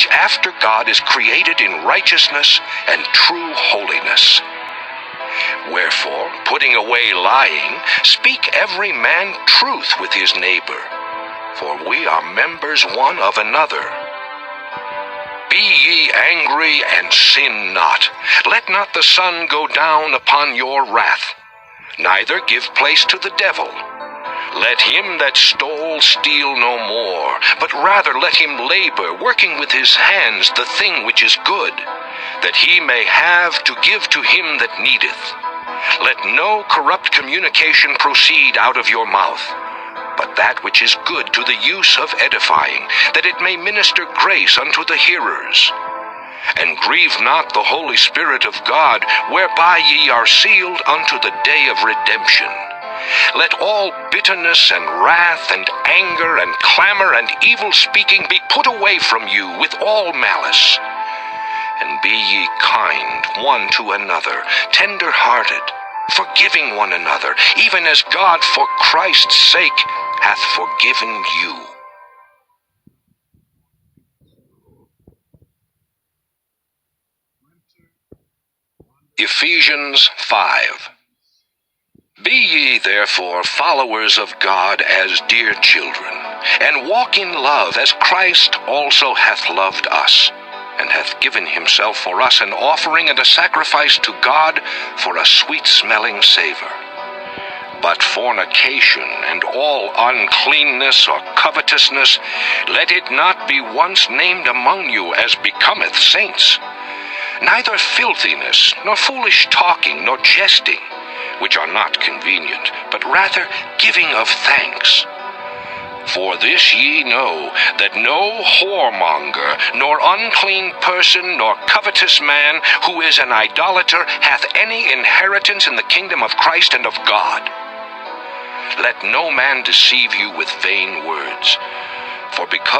which after God is created in righteousness and true holiness. Wherefore, putting away lying, speak every man truth with his neighbor, for we are members one of another. Be ye angry and sin not. Let not the sun go down upon your wrath, neither give place to the devil. Let him that stole steal no more, but rather let him labor, working with his hands the thing which is good, that he may have to give to him that needeth. Let no corrupt communication proceed out of your mouth, but that which is good to the use of edifying, that it may minister grace unto the hearers. And grieve not the Holy Spirit of God, whereby ye are sealed unto the day of redemption. Let all bitterness and wrath and anger and clamor and evil speaking be put away from you with all malice. And be ye kind one to another, tender-hearted, forgiving one another, even as God for Christ's sake hath forgiven you. Ephesians 5. Be ye therefore followers of God as dear children, and walk in love as Christ also hath loved us, and hath given himself for us an offering and a sacrifice to God for a sweet-smelling savor. But fornication and all uncleanness or covetousness, let it not be once named among you as becometh saints. Neither filthiness, nor foolish talking, nor jesting, which are not convenient, but rather giving of thanks. For this ye know, that no whoremonger, nor unclean person, nor covetous man, who is an idolater, hath any inheritance in the kingdom of Christ and of God. Let no man deceive you with vain words, for because